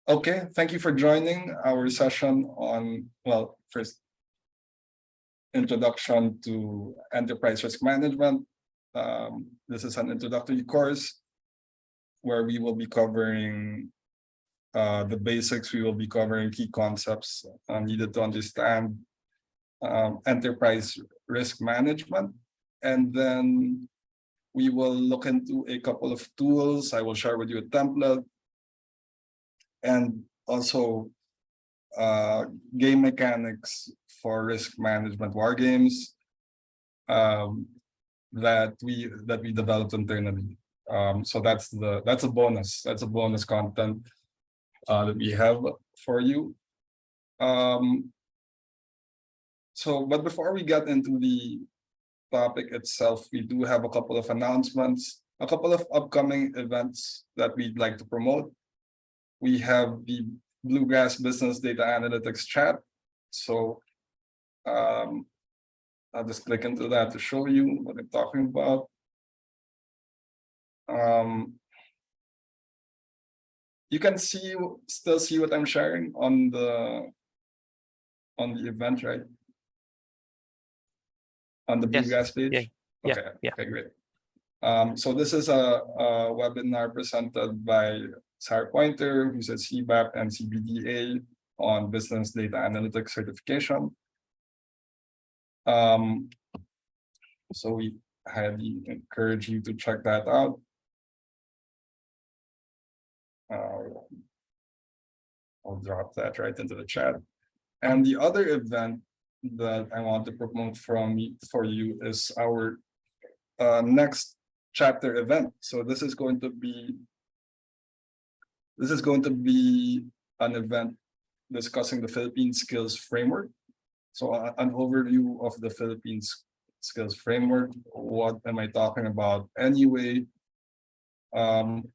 Okay, thank you for joining our session on, well, first, introduction to enterprise risk management. This is an introductory course where we will be covering the basics. We will be covering key concepts needed to understand enterprise risk management. And then we will look into a couple of tools. I will share with you a template and also game mechanics for risk management war games that we developed internally. So that's a bonus. That's a bonus content that we have for you. But before we get into the topic itself, we do have a couple of announcements, a couple of upcoming events that we'd like to promote. We have the Bluegrass Business Data Analytics chat. So I'll just click into that to show you what I'm talking about. You can still see what I'm sharing on the event, right? On the Bluegrass page? Yeah. Okay, great. So this is a webinar presented by Sarah Pointer, who's at CBAP and CBDA on Business Data Analytics certification. So we highly encourage you to check that out. I'll drop that right into the chat. And the other event that I want to promote for you is our next chapter event. So this is going to be an event discussing the Philippines Skills Framework. So an overview of the Philippines Skills Framework. What am I talking about anyway?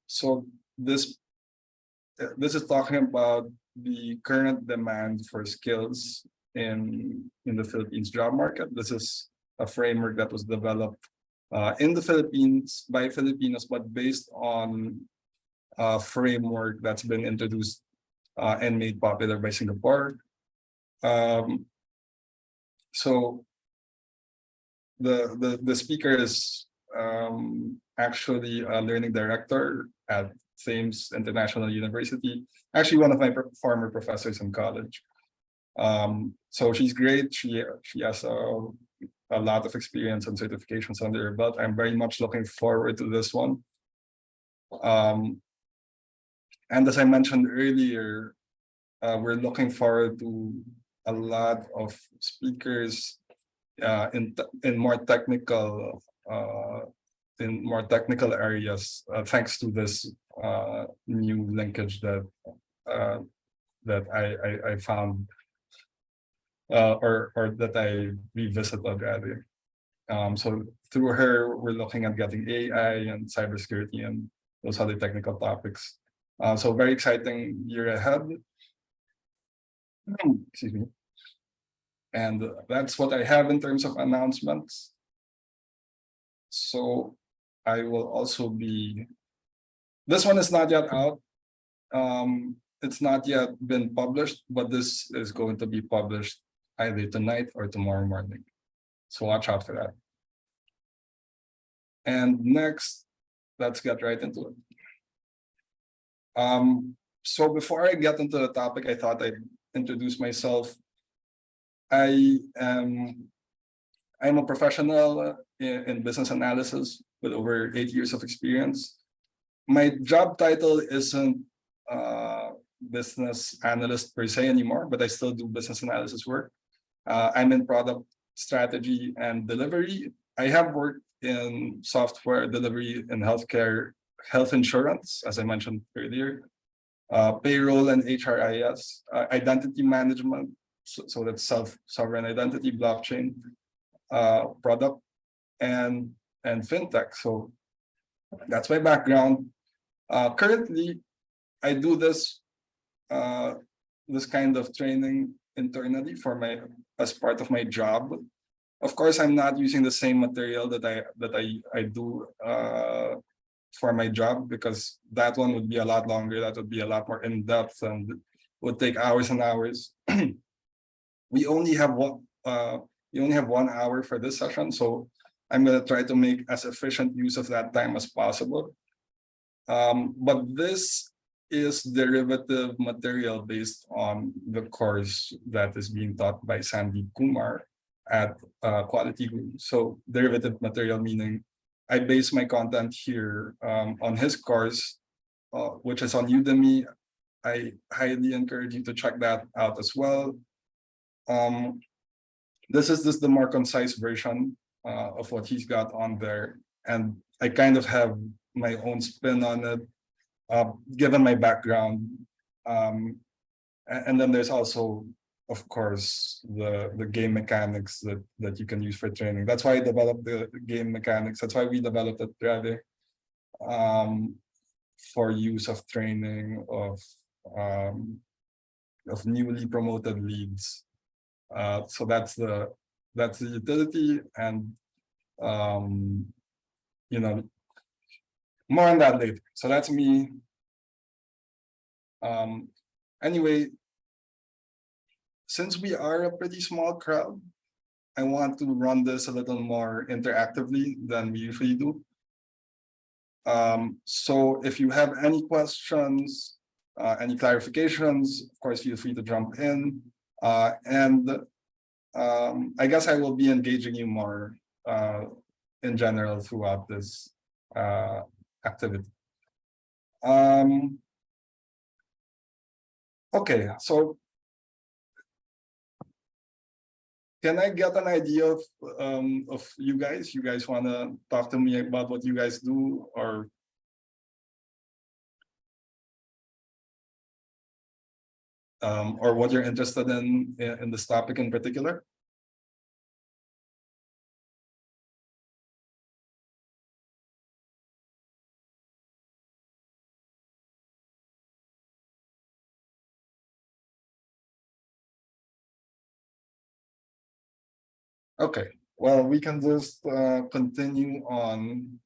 So this is talking about the current demand for skills in the Philippines job market. This is a framework that was developed in the Philippines by Filipinos, but based on a framework that's been introduced and made popular by Singapore. So the speaker is actually a learning director at Thames International University, actually one of my former professors in college. So she's great. She has a lot of experience and certifications under her belt. I'm very much looking forward to this one. And as I mentioned earlier, we're looking forward to a lot of speakers in more technical areas, thanks to this new linkage that I found or that I revisited already. So through her, we're looking at getting AI and cybersecurity and those other technical topics. So very exciting year ahead. Excuse me. And that's what I have in terms of announcements. So I will also be, this one is not yet out. It's not yet been published, but this is going to be published either tonight or tomorrow morning. So watch out for that. And next, let's get right into it. So before I get into the topic, I thought I'd introduce myself. I'm a professional in business analysis with over 8 years of experience. My job title isn't business analyst per se anymore, but I still do business analysis work. I'm in product strategy and delivery. I have worked in software delivery in healthcare, health insurance, as I mentioned earlier, payroll and HRIS, identity management, so that's sovereign identity, blockchain, product, and fintech. So that's my background. Currently, I do this kind of training internally as part of my job. Of course, I'm not using the same material that I do for my job, because that one would be a lot longer. That would be a lot more in depth and would take hours and hours. We only have one hour for this session, so I'm gonna try to make as efficient use of that time as possible. But this is derivative material based on the course that is being taught by Sandeep Kumar at Quality Guru. So derivative material meaning I base my content here on his course, which is on Udemy. I highly encourage you to check that out as well. This is just the more concise version of what he's got on there, and I kind of have my own spin on it, given my background. And then there's also, of course, the game mechanics that you can use for training. That's why I developed the game mechanics. That's why we developed it, Trave, for use of training of newly promoted leads. So that's the utility, and you know, more on that later. So that's me. Anyway, since we are a pretty small crowd, I want to run this a little more interactively than we usually do. So if you have any questions, any clarifications, of course, feel free to jump in. And I guess I will be engaging you more in general throughout this activity. Okay, so can I get an idea of you guys? You guys want to talk to me about what you guys do, or what you're interested in this topic in particular? Okay, well, we can just continue on.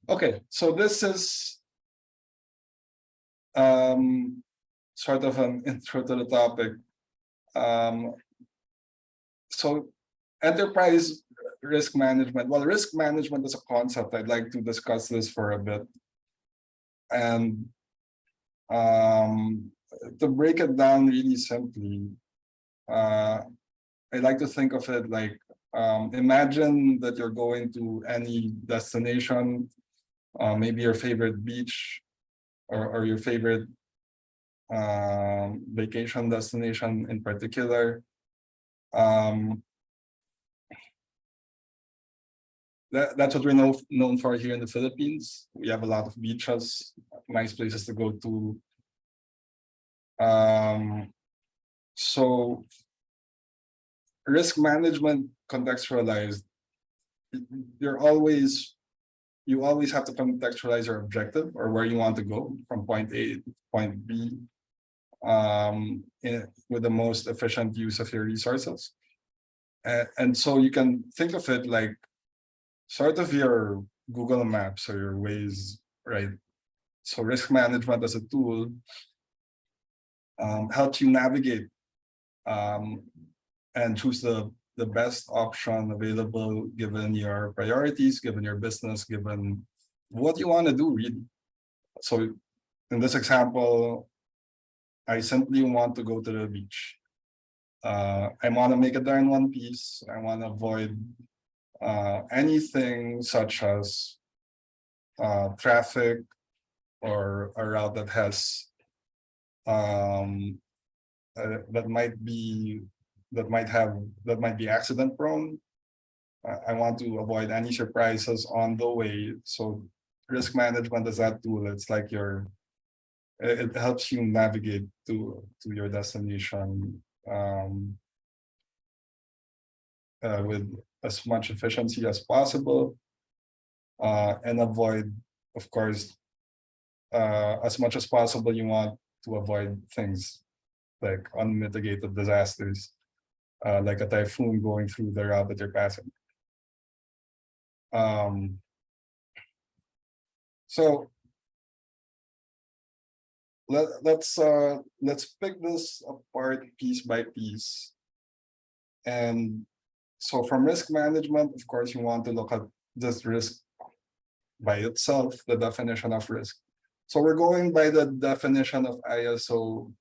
Okay, so this is sort of an intro to the topic. So enterprise risk management. Well, risk management is a concept. I'd like to discuss this for a bit. And to break it down really simply, I like to think of it like, imagine that you're going to any destination, maybe your favorite beach or your favorite vacation destination in particular. That's what we're known for here in the Philippines. We have a lot of beaches, nice places to go to. So risk management contextualized, you always have to contextualize your objective or where you want to go from point A to point B with the most efficient use of your resources. And so you can think of it like sort of your Google Maps or your Waze, right? So risk management as a tool helps you navigate and choose the best option available given your priorities, given your business, given what you want to do, really. So in this example, I simply want to go to the beach. I want to make it there in one piece. I want to avoid anything such as traffic or a route that has that might be accident prone. I want to avoid any surprises on the way. So risk management is that tool. It's like it helps you navigate to your destination with as much efficiency as possible, and avoid, of course, as much as possible. You want to avoid things like unmitigated disasters, like a typhoon going through the route that you're passing. So let's pick this apart piece by piece. And so from risk management, of course, you want to look at this risk by itself, the definition of risk. So we're going by the definition of ISO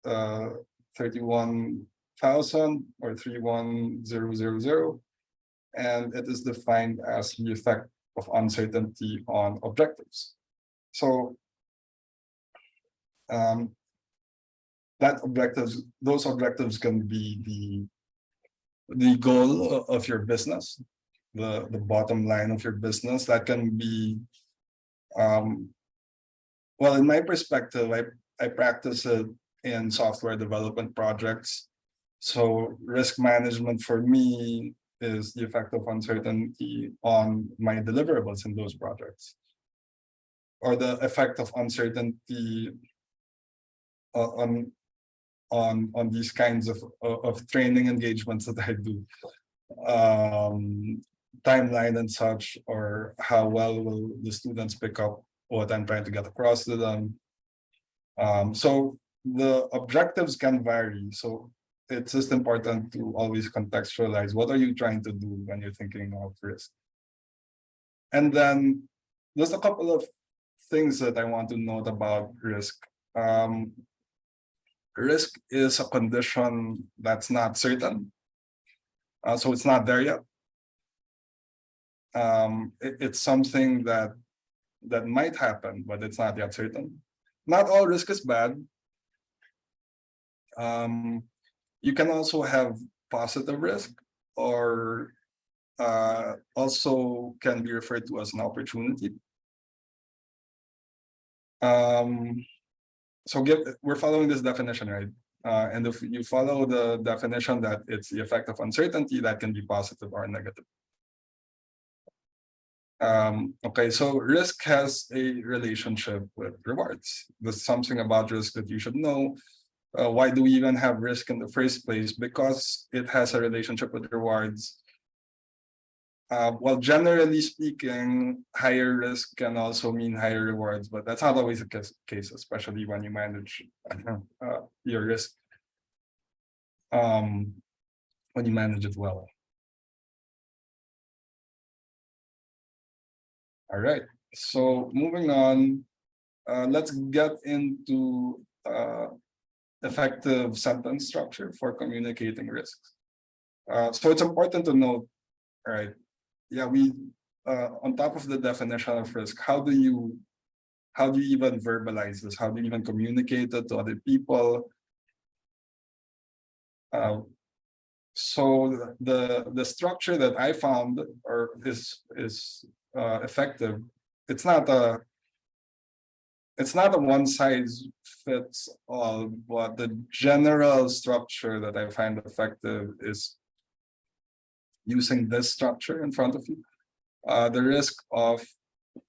31,000 or 31000, and it is defined as the effect of uncertainty on objectives. So those objectives can be the goal of your business, the bottom line of your business. That can be, well, in my perspective, I practice it in software development projects. So risk management for me is the effect of uncertainty on my deliverables in those projects, or the effect of uncertainty on these kinds of training engagements that I do, timeline and such, or how well will the students pick up what I'm trying to get across to them. So the objectives can vary. So it's just important to always contextualize what are you trying to do when you're thinking of risk. And then there's a couple of things that I want to note about risk. Risk is a condition that's not certain. So it's not there yet. It's something that might happen, but it's not yet certain. Not all risk is bad. You can also have positive risk, or also can be referred to as an opportunity. So we're following this definition, right? And if you follow the definition that it's the effect of uncertainty, that can be positive or negative. Okay, so risk has a relationship with rewards. There's something about risk that you should know. Why do we even have risk in the first place? Because it has a relationship with rewards. Well, generally speaking, higher risk can also mean higher rewards, but that's not always the case, especially when you manage your risk, when you manage it well. All right, so moving on, let's get into effective sentence structure for communicating risks. So it's important to note, all right, yeah, we on top of the definition of risk, how do you even verbalize this? How do you even communicate it to other people? So the structure that I found or is effective, it's not a one size fits all, but the general structure that I find effective is using this structure in front of you. The risk of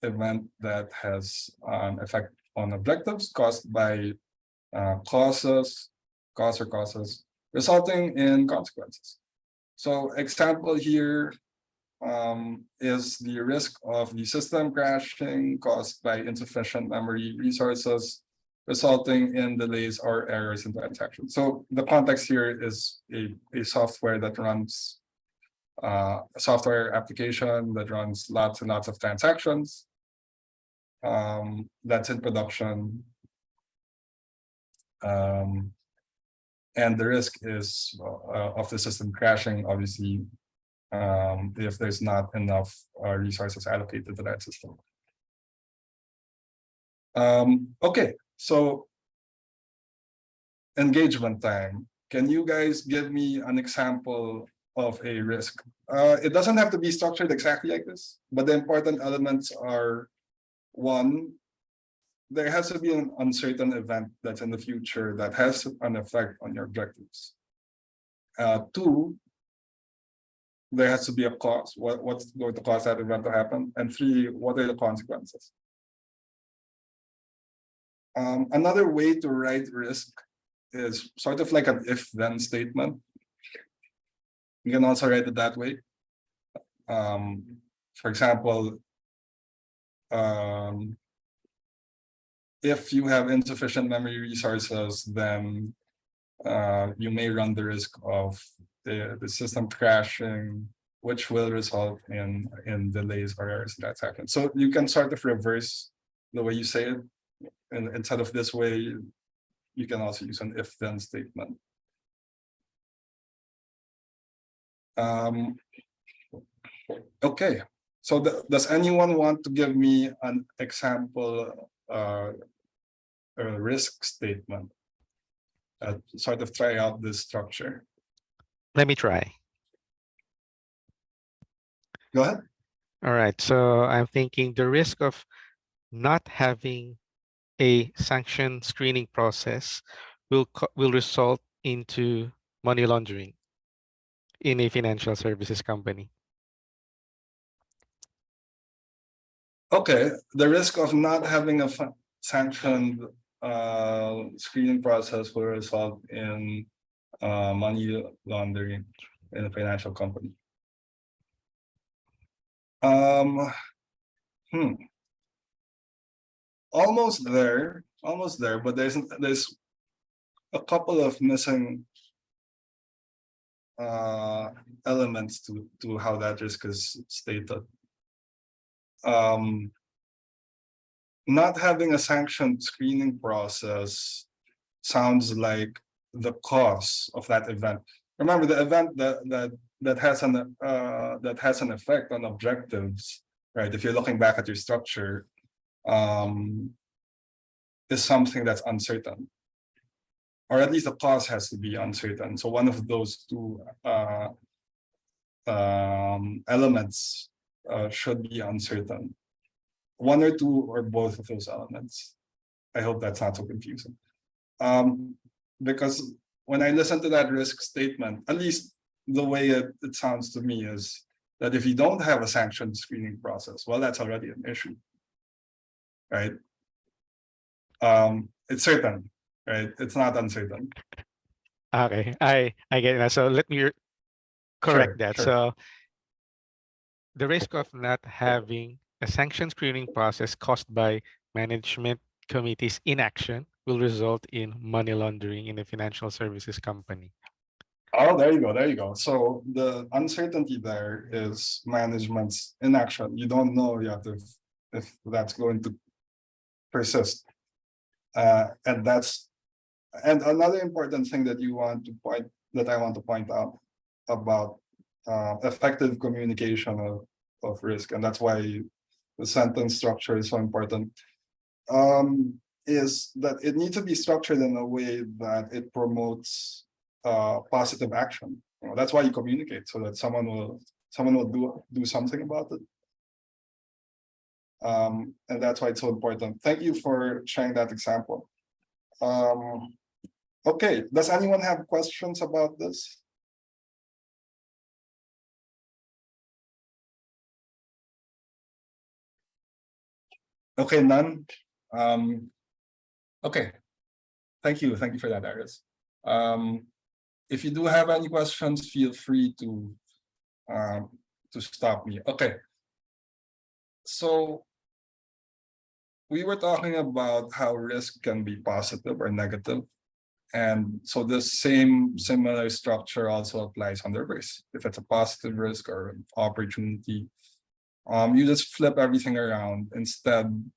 event that has an effect on objectives caused by causes resulting in consequences. So example here is the risk of the system crashing caused by insufficient memory resources, resulting in delays or errors in transactions. So the context here is a software that runs a software application that runs lots and lots of transactions, that's in production, and the risk is of the system crashing, obviously, if there's not enough resources allocated to that system. Okay, so engagement time. Can you guys give me an example of a risk? It doesn't have to be structured exactly like this, but the important elements are: one, there has to be an uncertain event that's in the future that has an effect on your objectives. Two, there has to be a cause. What's going to cause that event to happen? And three, what are the consequences? Another way to write risk is sort of like an if-then statement. You can also write it that way. For example, if you have insufficient memory resources, then you may run the risk of the system crashing, which will result in delays or errors in that second. So you can sort of reverse the way you say it, and instead of this way, you can also use an if-then statement. Okay, so does anyone want to give me an example a risk statement? Sort of try out this structure. Let me try. Go ahead. All right, so I'm thinking the risk of not having a sanction screening process will result into money laundering in a financial services company. Okay, the risk of not having a sanctioned screening process will result in money laundering in a financial company. Almost there, but there's a couple of missing elements to how that risk is stated. Not having a sanctioned screening process sounds like the cause of that event. Remember, the event that has an effect on objectives, right? If you're looking back at your structure, is something that's uncertain, or at least the cause has to be uncertain. So one of those two elements should be uncertain. One or two or both of those elements. I hope that's not so confusing. Because when I listen to that risk statement, at least the way it sounds to me is that if you don't have a sanctioned screening process, well, that's already an issue, right? It's certain, right? It's not uncertain. Okay, I get it. So let me correct that. Sure. So the risk of not having a sanction screening process caused by management committee's inaction will result in money laundering in a financial services company. Oh, there you go. So the uncertainty there is management's inaction. You don't know yet if that's going to persist. And another important thing that I want to point out about effective communication of risk, and that's why the sentence structure is so important, is that it needs to be structured in a way that it promotes positive action. That's why you communicate, so that someone will do something about it. And that's why it's so important. Thank you for sharing that example. Okay, does anyone have questions about this? Okay, none. Okay, thank you for that, Aris. If you do have any questions, feel free to stop me. Okay, so we were talking about how risk can be positive or negative, and so the similar structure also applies under risk. If it's a positive risk or an opportunity, you just flip everything around. Instead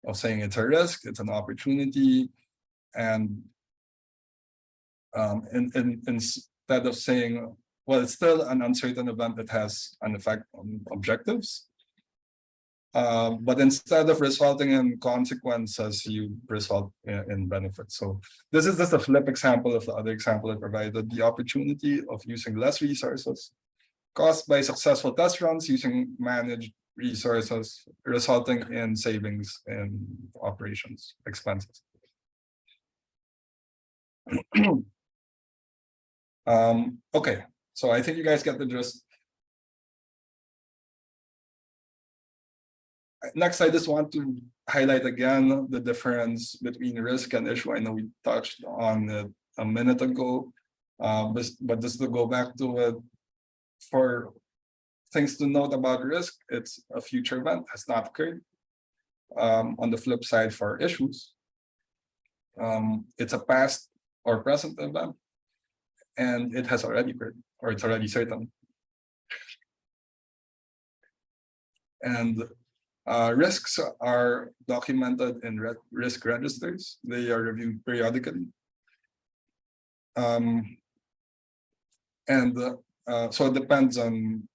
of saying it's a risk, it's an opportunity, and instead of saying, well, it's still an uncertain event that has an effect on objectives, but instead of resulting in consequences, you result in benefits. So this is just a flip example of the other example I provided. The opportunity of using less resources caused by successful test runs using managed resources, resulting in savings in operations expenses. Okay, so I think you guys get the gist. Next, I just want to highlight again the difference between risk and issue. I know we touched on it a minute ago, but just to go back to it, for things to note about risk, it's a future event, has not occurred. On the flip side, for issues, It's a past or present event, and it has already occurred, or it's already certain. And risks are documented in risk registers. They are reviewed periodically. So it depends on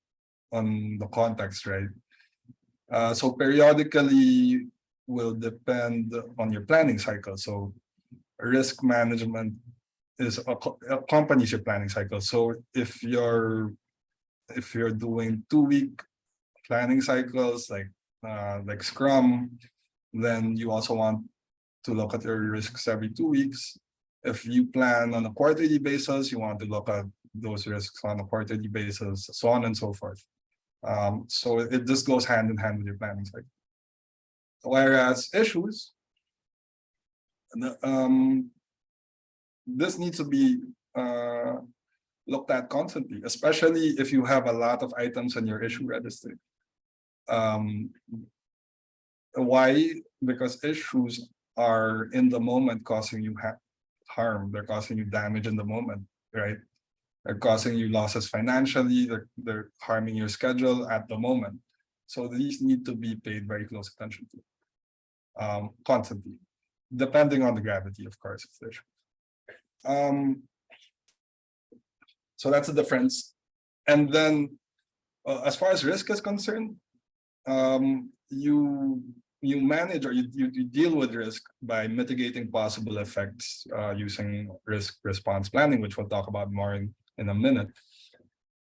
the context, right? So periodically will depend on your planning cycle. So risk management is accompanies your planning cycle. So if you're doing 2-week planning cycles like Scrum, then you also want to look at your risks every 2 weeks. If you plan on a quarterly basis, you want to look at those risks on a quarterly basis, so on and so forth. So it just goes hand in hand with your planning cycle. Whereas issues, this needs to be looked at constantly, especially if you have a lot of items on your issue register. Why? Because issues are in the moment causing you harm. They're causing you damage in the moment, right? They're causing you losses financially. They're harming your schedule at the moment. So these need to be paid very close attention to, constantly, depending on the gravity, of course, of the issue. So that's the difference. And then, as far as risk is concerned, you manage or you deal with risk by mitigating possible effects using risk response planning, which we'll talk about more in a minute.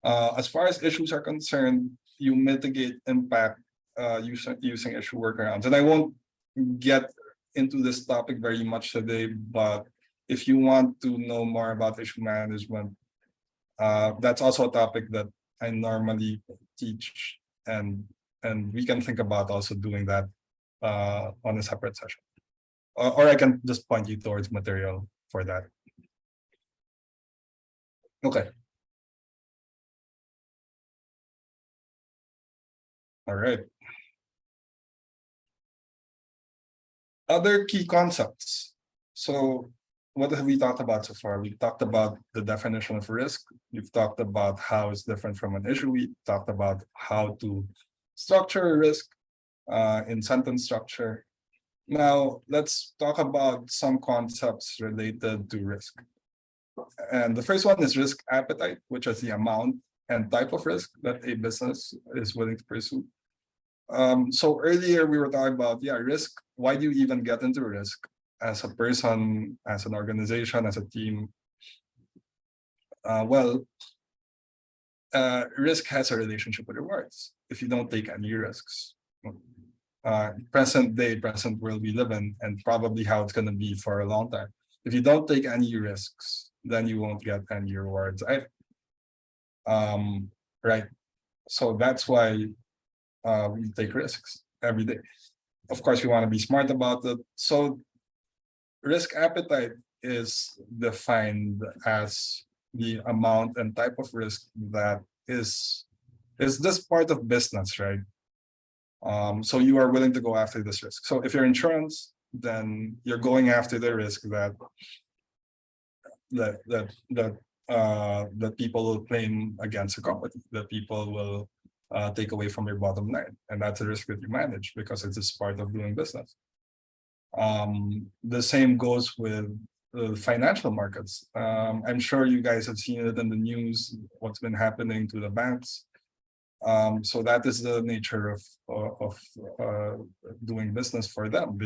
As far as issues are concerned, you mitigate impact using issue workarounds. And I won't get into this topic very much today, but if you want to know more about issue management, that's also a topic that I normally teach, and we can think about also doing that on a separate session, or I can just point you towards material for that. Okay. All right. Other key concepts. So what have we talked about so far? We've talked about the definition of risk. We've talked about how it's different from an issue. We talked about how to structure a risk in sentence structure. Now, let's talk about some concepts related to risk. And the first one is risk appetite, which is the amount and type of risk that a business is willing to pursue. So earlier we were talking about, risk. Why do you even get into risk as a person, as an organization, as a team? Risk has a relationship with rewards. If you don't take any risks, present world we live in, and probably how it's going to be for a long time. If you don't take any risks, then you won't get any rewards. Right. So that's why we take risks every day. Of course, we want to be smart about it. So risk appetite is defined as the amount and type of risk that is just part of business, right? So you are willing to go after this risk. So if you're insurance, then you're going after the risk that people will claim against a company, that people will take away from your bottom line, and that's a risk that you manage because it's just part of doing business. The same goes with financial markets. I'm sure you guys have seen it in the news, what's been happening to the banks. So that is the nature of doing business for them.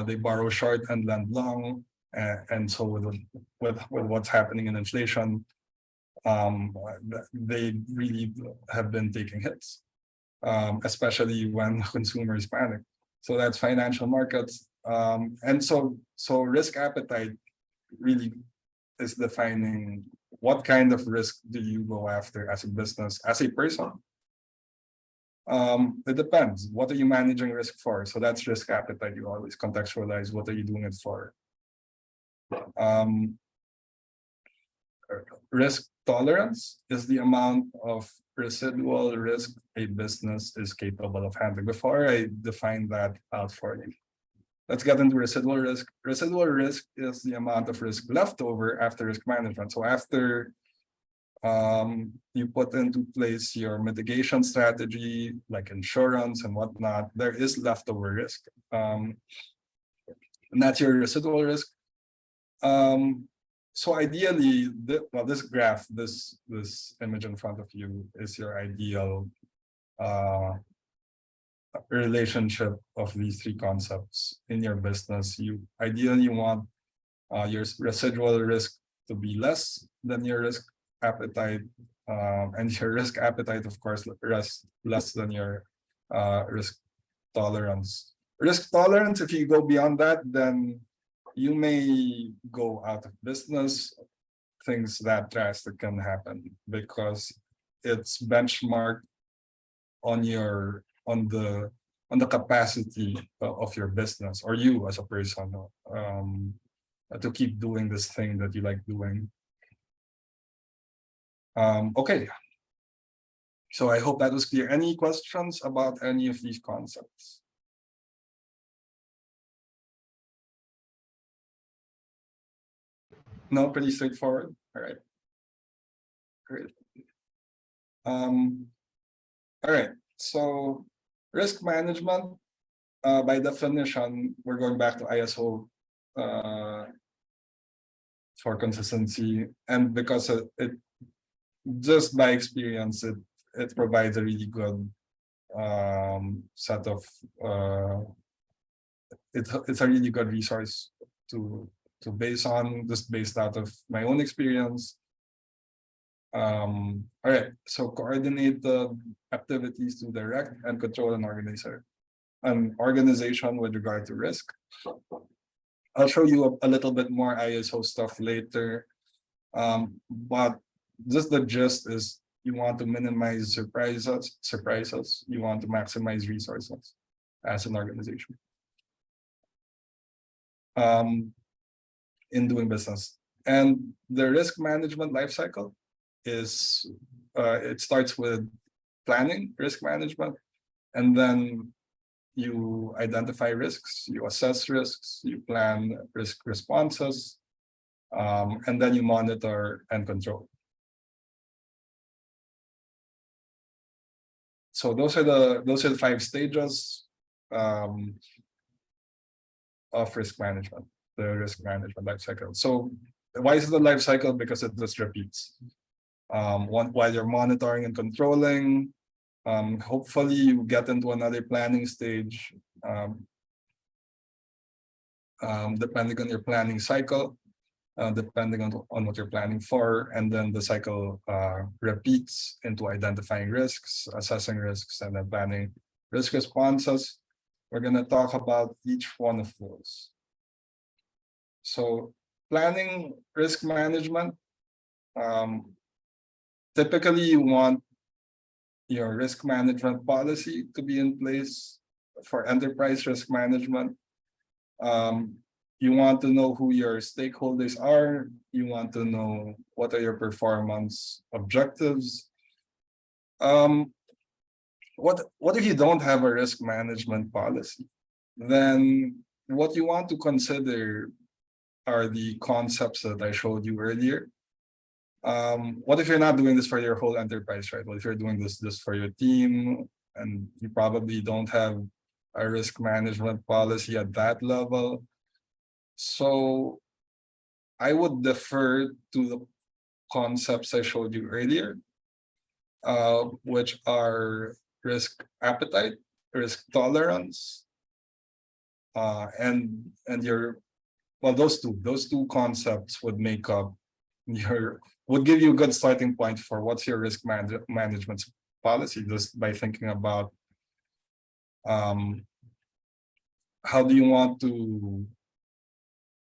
They borrow short and lend long, and so with what's happening in inflation, they really have been taking hits, especially when consumers panic. So that's financial markets, and so risk appetite really is defining what kind of risk do you go after as a business, as a person. It depends. What are you managing risk for? So that's risk appetite. You always contextualize what are you doing it for. risk tolerance is the amount of residual risk a business is capable of handling. Before I define that out for you, let's get into residual risk. Residual risk is the amount of risk left over after risk management. So after you put into place your mitigation strategy, like insurance and whatnot, there is leftover risk. And that's your residual risk. So ideally, this graph, this image in front of you is your ideal relationship of these three concepts in your business. You ideally want your residual risk to be less than your risk appetite, and your risk appetite, of course, less than your risk tolerance. Risk tolerance, if you go beyond that, then you may go out of business. Things that drastic can happen because it's benchmarked on the capacity of your business, or you as a person, to keep doing this thing that you like doing. Okay, so I hope that was clear. Any questions about any of these concepts? No, pretty straightforward. All right, great. All right, so risk management, by definition, we're going back to ISO for consistency, and because it just by experience, it provides a really good set of it's a really good resource to base on, just based out of my own experience. All right, so coordinate the activities to direct and control an organization with regard to risk. I'll show you a little bit more ISO stuff later, but just the gist is you want to minimize surprises. You want to maximize resources as an organization in doing business. And the risk management lifecycle is it starts with planning, risk management, and then you identify risks, you assess risks, you plan risk responses, and then you monitor and control. So those are the 5 stages of risk management, the risk management life cycle. So why is it the life cycle? Because it just repeats. While you're monitoring and controlling, hopefully you get into another planning stage, depending on your planning cycle, depending on what you're planning for, and then the cycle repeats into identifying risks, assessing risks, and then planning risk responses. We're going to talk about each one of those. So planning risk management, typically you want your risk management policy to be in place for enterprise risk management. You want to know who your stakeholders are. You want to know what are your performance objectives. What if you don't have a risk management policy? Then what you want to consider are the concepts that I showed you earlier. What if you're not doing this for your whole enterprise, right? What if you're doing this just for your team and you probably don't have a risk management policy at that level? So I would defer to the concepts I showed you earlier, which are risk appetite, risk tolerance, and your, well, those two concepts would make up would give you a good starting point for what's your risk management policy, just by thinking about how do you want to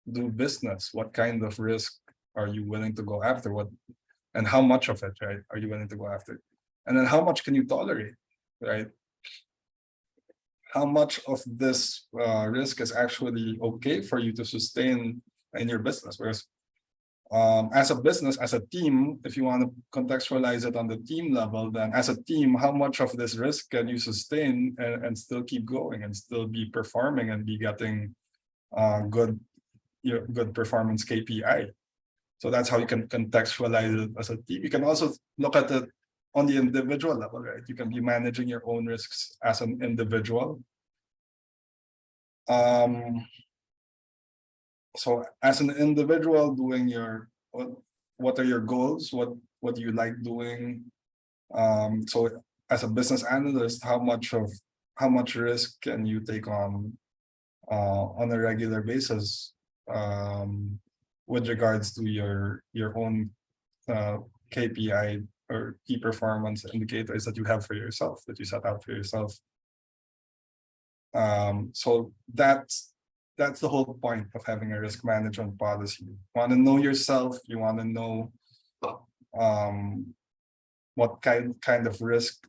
do business? What kind of risk are you willing to go after? And how much of it, right, are you willing to go after? And then how much can you tolerate, right? How much of this risk is actually okay for you to sustain in your business? Because As a business, as a team, if you want to contextualize it on the team level, then as a team, how much of this risk can you sustain and still keep going and still be performing and be getting good performance KPI? So that's how you can contextualize it as a team. You can also look at it on the individual level, right? You can be managing your own risks as an individual. So as an individual, doing your what are your goals? What do you like doing? So as a business analyst, how much risk can you take on a regular basis with regards to your own KPI or key performance indicators that you have for yourself, that you set out for yourself. So that's the whole point of having a risk management policy. You want to know yourself, you want to know what kind of risk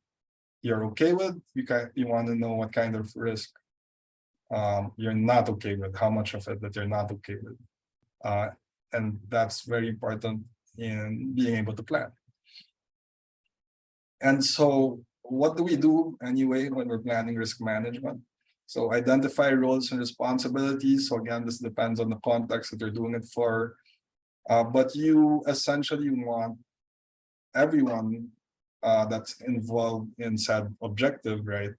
you're okay with. You want to know what kind of risk you're not okay with, how much of it that you're not okay with. And that's very important in being able to plan. And so what do we do anyway when we're planning risk management? So identify roles and responsibilities. So again, this depends on the context that you're doing it for. But you essentially want everyone that's involved in said objective, right?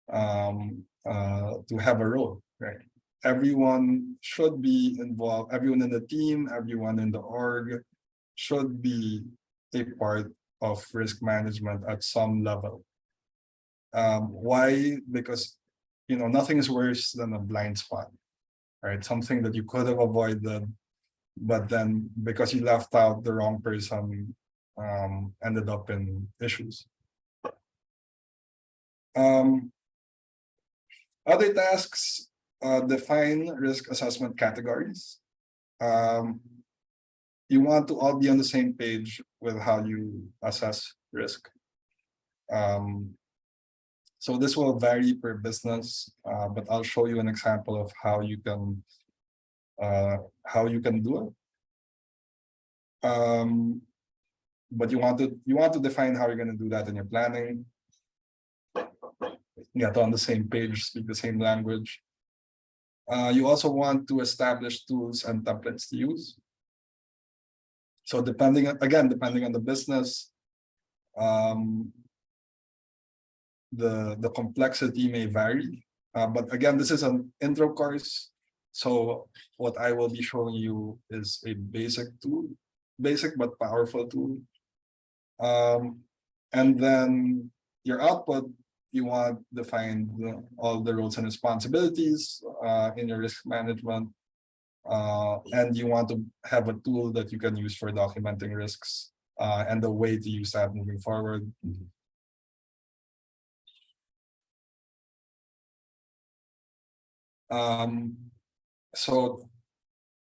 To have a role, right? Everyone should be involved, everyone in the team, everyone in the org should be a part of risk management at some level. Why? Because nothing is worse than a blind spot, right? Something that you could have avoided, but then because you left out the wrong person, ended up in issues. Other tasks, define risk assessment categories. You want to all be on the same page with how you assess risk. So this will vary per business, but I'll show you an example of how you can do it. But you want to define how you're going to do that in your planning. Get on the same page, speak the same language. You also want to establish tools and templates to use. So depending on the business, the complexity may vary. But again, this is an intro course. So what I will be showing you is a basic but powerful tool. And then your output, you want to define all the roles and responsibilities in your risk management. And you want to have a tool that you can use for documenting risks and the way to use that moving forward. So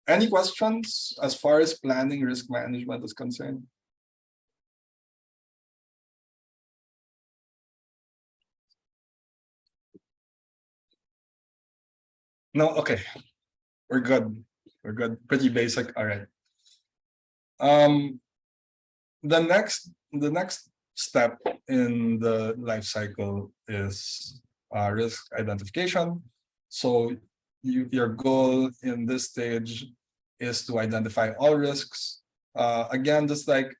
any questions as far as planning risk management is concerned? No, okay. We're good. Pretty basic. All right. The next step in the life cycle is risk identification. So your goal in this stage is to identify all risks. Again, just like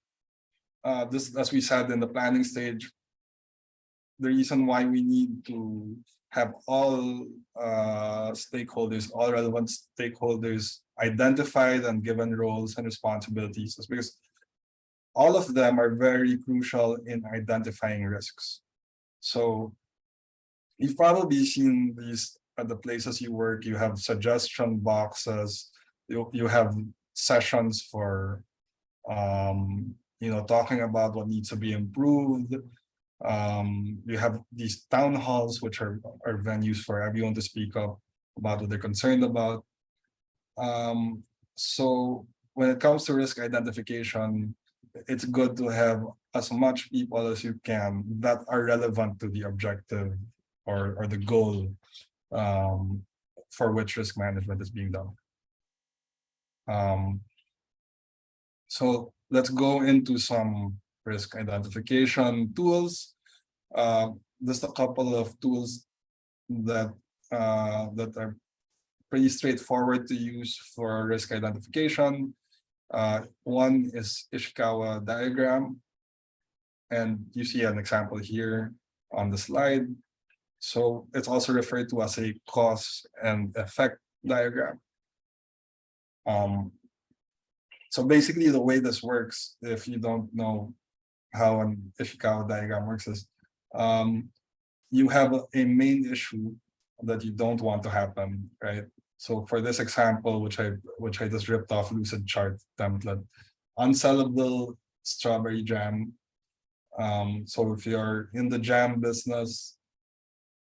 this, as we said in the planning stage, the reason why we need to have all stakeholders, all relevant stakeholders identified and given roles and responsibilities is because all of them are very crucial in identifying risks. So you've probably seen these at the places you work. You have suggestion boxes, you have sessions for talking about what needs to be improved. You have these town halls, which are venues for everyone to speak up about what they're concerned about. So when it comes to risk identification, it's good to have as much people as you can that are relevant to the objective or the goal for which risk management is being done. So let's go into some risk identification tools. Just a couple of tools that that are pretty straightforward to use for risk identification. One is Ishikawa diagram, and you see an example here on the slide. So it's also referred to as a cause and effect diagram. So basically, the way this works, if you don't know how an Ishikawa diagram works, is you have a main issue that you don't want to happen, right? So for this example, which I just ripped off Lucidchart template, unsellable strawberry jam. So if you're in the jam business,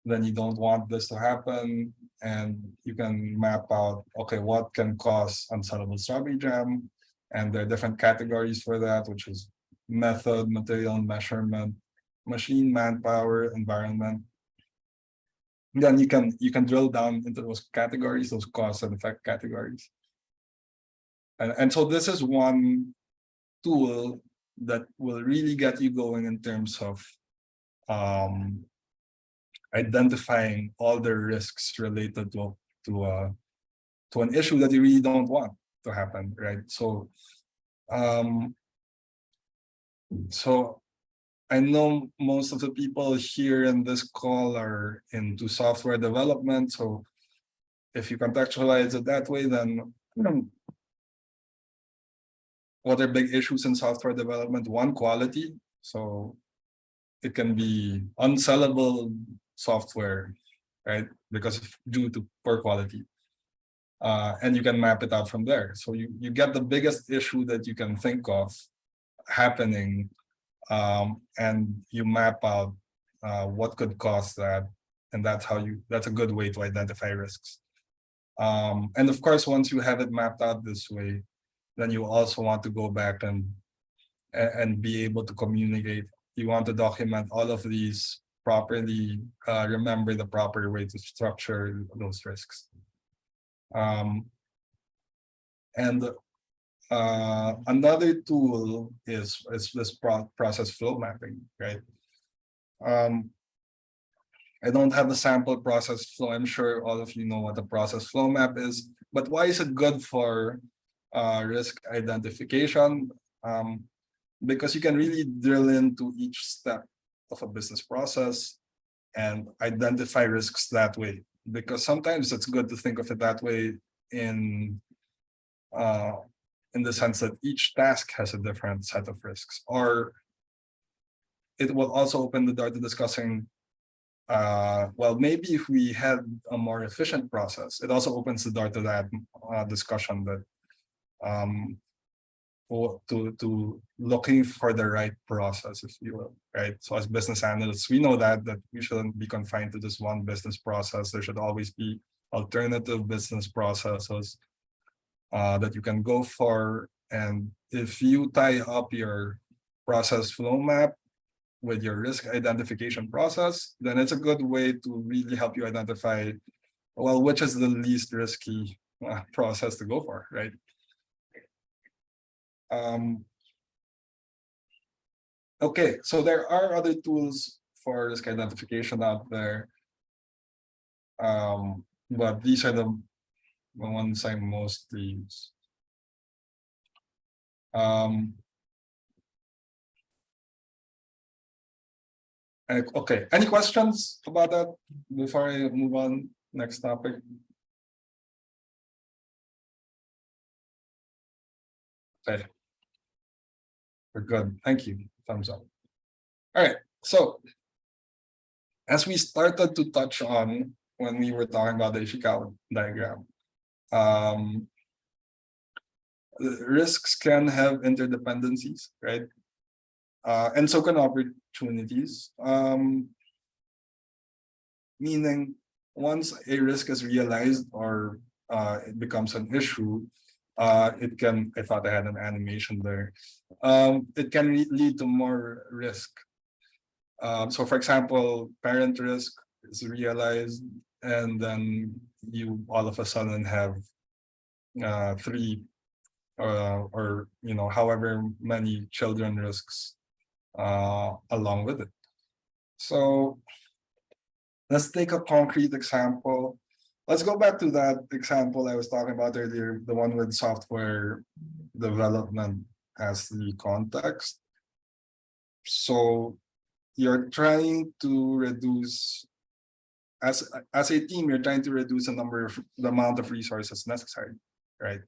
then you don't want this to happen, and you can map out, okay, what can cause unsellable strawberry jam, and there are different categories for that, which is method, material, measurement, machine, manpower, environment. Then you can drill down into those categories, those cause and effect categories. And so this is one tool that will really get you going in terms of identifying all the risks related to an issue that you really don't want to happen, right? So I know most of the people here in this call are into software development. So if you contextualize it that way, then what are big issues in software development? One, quality. So it can be unsellable software, right? Because due to poor quality. And you can map it out from there. So you get the biggest issue that you can think of happening, and you map out what could cause that, and that's a good way to identify risks. And of course, once you have it mapped out this way, then you also want to go back and be able to communicate. You want to document all of these properly, remember the proper way to structure those risks. Another tool is this process flow mapping, right? I don't have a sample process flow. I'm sure all of you know what a process flow map is, but why is it good for risk identification? Because you can really drill into each step of a business process and identify risks that way. Because sometimes it's good to think of it that way in the sense that each task has a different set of risks, or it will also open the door to discussing, well, maybe if we had a more efficient process, it also opens the door to that discussion that to looking for the right process, if you will, right? So as business analysts, we know that we shouldn't be confined to this one business process. There should always be alternative business processes that you can go for. And if you tie up your process flow map with your risk identification process, then it's a good way to really help you identify, well, which is the least risky process to go for, right? Okay, so there are other tools for risk identification out there, but these are the ones I mostly use. Okay, any questions about that before I move on next topic? Okay, we're good. Thank you. Thumbs up. All right. So as we started to touch on when we were talking about the Ishikawa diagram, risks can have interdependencies, right? And so can opportunities. Meaning, once a risk is realized or it becomes an issue, it can, I thought I had an animation there. It can lead to more risk. So for example, parent risk is realized, and then you all of a sudden have three or however many children risks along with it. So let's take a concrete example. Let's go back to that example I was talking about earlier, the one with software development as the context. So you're trying to reduce, as a team, you're trying to reduce the amount of resources necessary, right?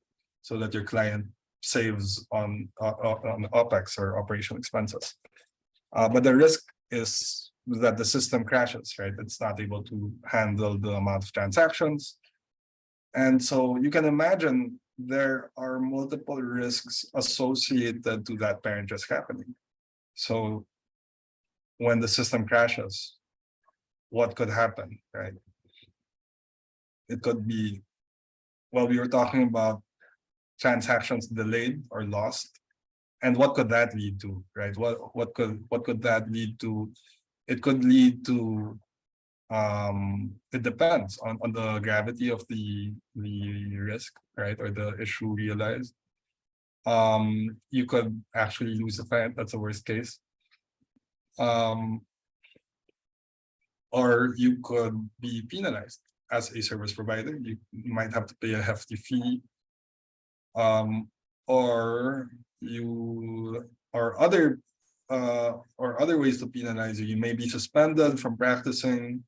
So that your client saves on OpEx or operational expenses. But the risk is that the system crashes, right? It's not able to handle the amount of transactions. And so you can imagine there are multiple risks associated to that parent risk happening. So when the system crashes, what could happen, right? It could be, well, we were talking about transactions delayed or lost. And what could that lead to, right? What could that lead to? It could lead to, it depends on the gravity of the risk, right? Or the issue realized. You could actually lose a client. That's the worst case. Or you could be penalized as a service provider. You might have to pay a hefty fee. Or other ways to penalize you. You may be suspended from practicing.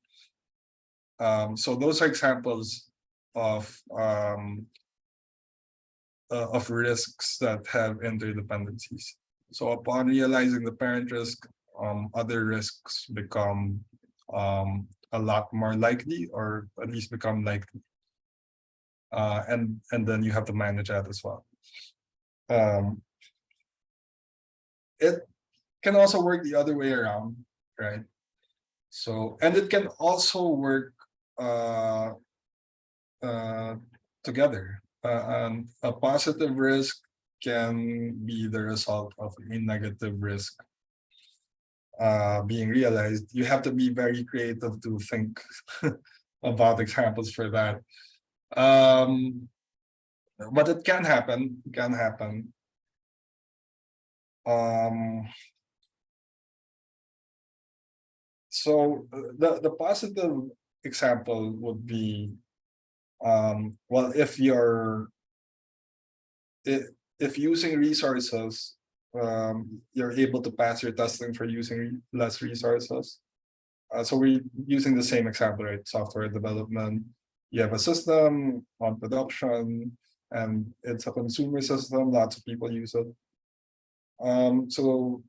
So those are examples of risks that have interdependencies. So upon realizing the parent risk, other risks become a lot more likely, or at least become likely. And then you have to manage that as well. It can also work the other way around, right? So, and it can also work together. A positive risk can be the result of a negative risk being realized. You have to be very creative to think about examples for that. But it can happen. It can happen. So the positive example would be, well, if using resources, you're able to pass your testing for using less resources. So we're using the same example, right? Software development. You have a system on production, and it's a consumer system. Lots of people use it. So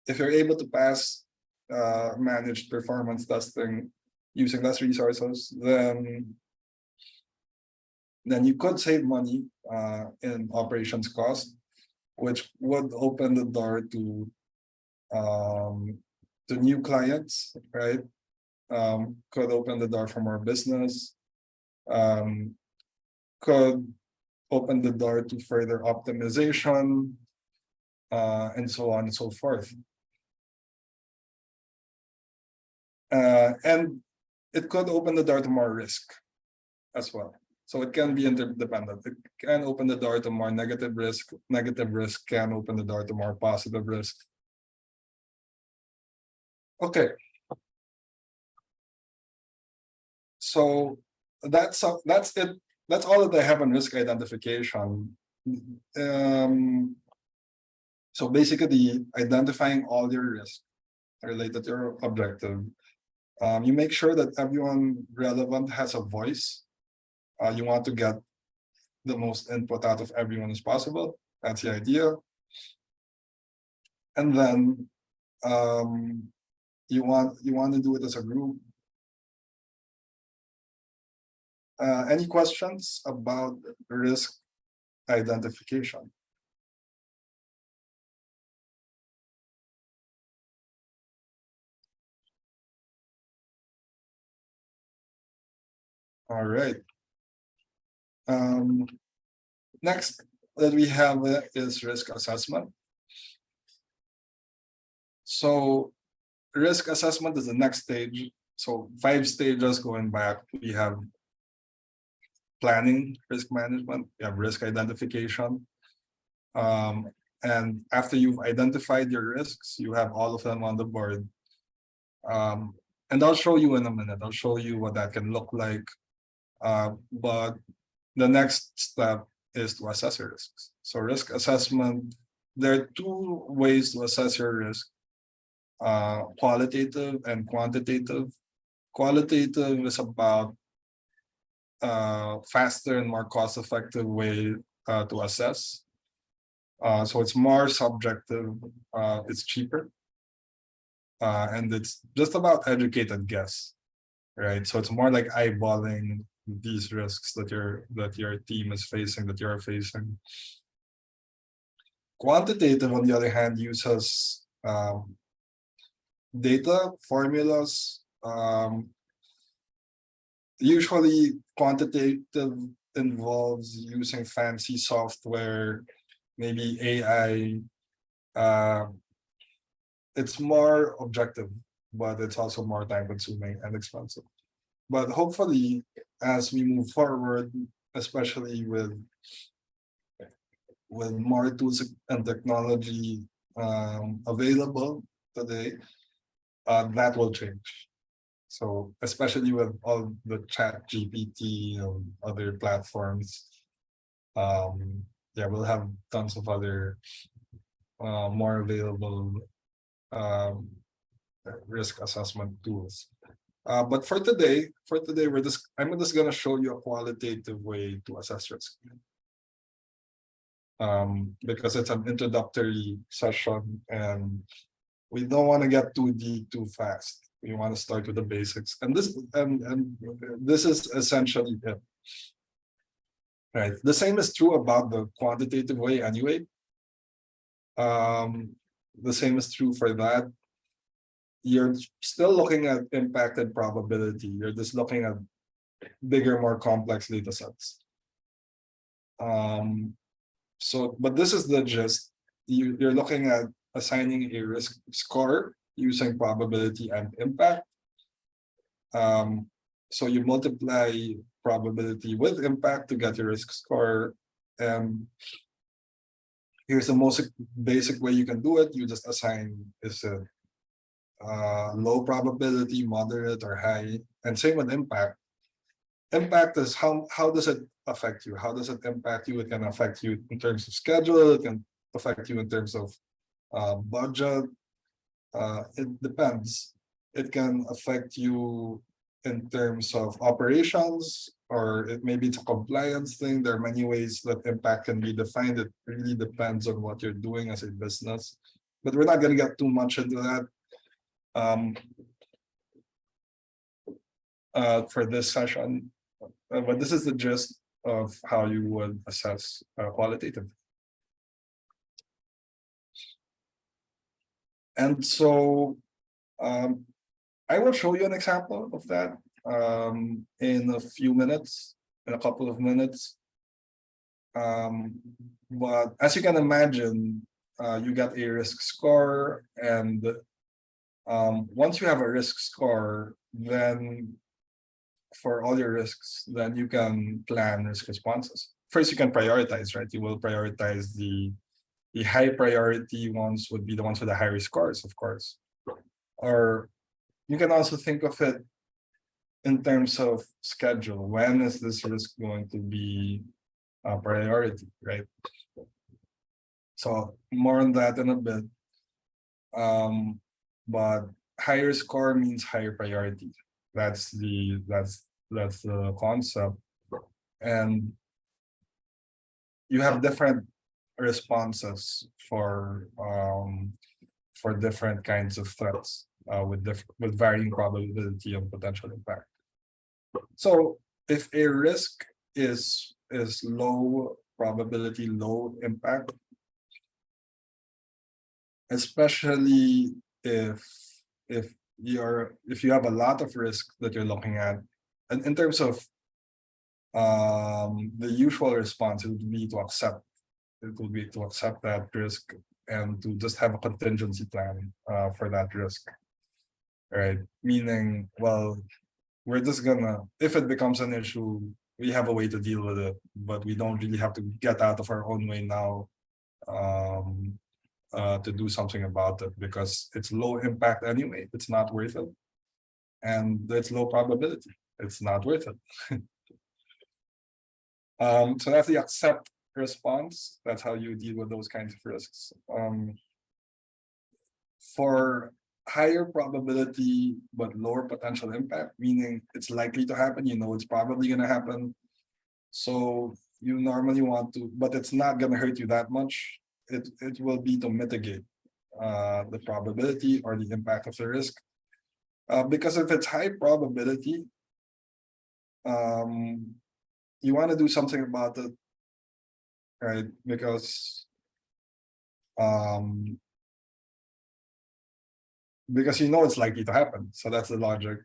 if you're able to pass managed performance testing using less resources, then you could save money in operations cost, which would open the door to new clients, right? Could open the door for more business, could open the door to further optimization, and so on and so forth. And it could open the door to more risk as well. So it can be interdependent. It can open the door to more negative risk. Negative risk can open the door to more positive risk. Okay. So that's it. That's all that I have on risk identification. So basically, identifying all your risks related to your objective. You make sure that everyone relevant has a voice. You want to get the most input out of everyone as possible. That's the idea. And then you want to do it as a group. Any questions about risk identification? All right. Next that we have is risk assessment. So risk assessment is the next stage. So 5 stages going back. We have planning, risk management, we have risk identification, And after you've identified your risks, you have all of them on the board. And I'll show you in a minute. I'll show you what that can look like. But the next step is to assess your risks. So risk assessment, there are two ways to assess your risk, qualitative and quantitative. Qualitative is about faster and more cost-effective way to assess. So it's more subjective, it's cheaper, and it's just about educated guess, right? So it's more like eyeballing these risks that your team is facing, that you're facing. Quantitative, on the other hand, uses data formulas. Usually, quantitative involves using fancy software, maybe AI. It's more objective, but it's also more time consuming and expensive. But hopefully, as we move forward, especially with more tools and technology available today, that will change. So especially with all the chat GPT and other platforms, yeah, we'll have tons of other more available risk assessment tools. But for today, I'm just gonna show you a qualitative way to assess risk. Because it's an introductory session and we don't want to get too deep too fast. We want to start with the basics, and this is essentially it. Right. The same is true about the quantitative way anyway. The same is true for that. You're still looking at impact and probability. You're just looking at bigger, more complex data sets. So, but this is the gist. You're looking at assigning a risk score using probability and impact. So you multiply probability with impact to get your risk score. And here's the most basic way you can do it. You just assign is a low probability, moderate, or high. And same with impact. Impact is how does it affect you? How does it impact you? It can affect you in terms of schedule. It can affect you in terms of budget. It depends. It can affect you in terms of operations, or maybe it's a compliance thing. There are many ways that impact can be defined. It really depends on what you're doing as a business. But we're not going to get too much into that for this session. But this is the gist of how you would assess qualitative. And so I will show you an example of that in a few minutes, in a couple of minutes. But as you can imagine, you get a risk score, and once you have a risk score, then for all your risks, then you can plan risk responses. First, you can prioritize, right? You will prioritize the high priority ones would be the ones with the high risk scores, of course. Or you can also think of it in terms of schedule. When is this risk going to be a priority, right? So more on that in a bit. But higher score means higher priority. That's the concept. And you have different responses for different kinds of threats with varying probability and potential impact. So if a risk is low probability, low impact, especially if you have a lot of risk that you're looking at, and in terms of the usual response, it would be to accept. It would be to accept that risk and to just have a contingency plan for that risk, right? Meaning, well, we're just gonna, if it becomes an issue, we have a way to deal with it, but we don't really have to get out of our own way now. to do something about it, because it's low impact anyway. It's not worth it, and it's low probability. It's not worth it. So that's the accept response. That's how you deal with those kinds of risks. For higher probability but lower potential impact, meaning it's likely to happen, you know it's probably going to happen, so you normally want to, but it's not going to hurt you that much. It will be to mitigate the probability or the impact of the risk, because if it's high probability, you want to do something about it, right? Because you know it's likely to happen, so that's the logic.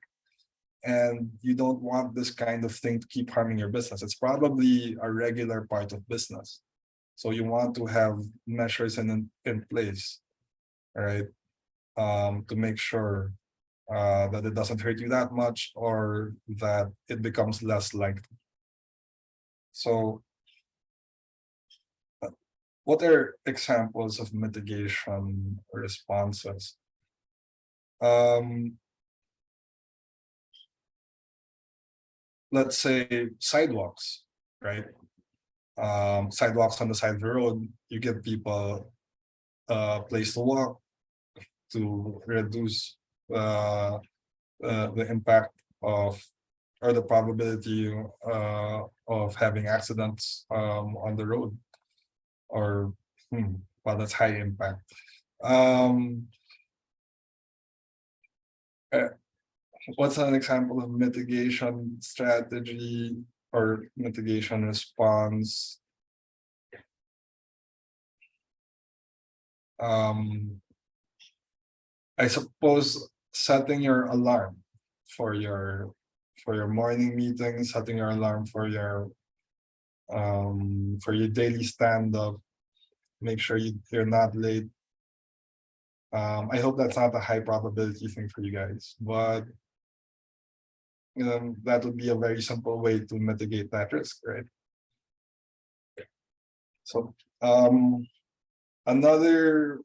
And you don't want this kind of thing to keep harming your business. It's probably a regular part of business, so you want to have measures in place, right, to make sure that it doesn't hurt you that much, or that it becomes less likely. So what are examples of mitigation responses? Let's say sidewalks, right? Sidewalks on the side of the road, you give people a place to walk to reduce the impact of, or the probability of having accidents on the road, or well, that's high impact. What's an example of mitigation strategy or mitigation response? I suppose setting your alarm for your morning meeting, setting your alarm for your daily stand-up. Make sure you're not late. I hope that's not a high probability thing for you guys, but that would be a very simple way to mitigate that risk, right? So another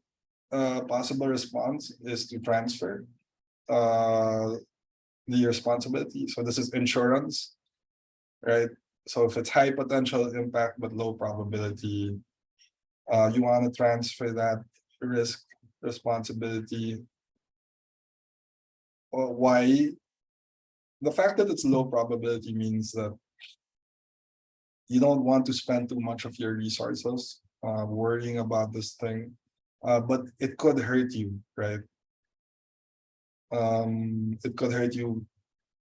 possible response is to transfer the responsibility. So this is insurance, right? So if it's high potential impact but low probability, you want to transfer that risk responsibility. Why? The fact that it's low probability means that you don't want to spend too much of your resources worrying about this thing, but it could hurt you, right? It could hurt you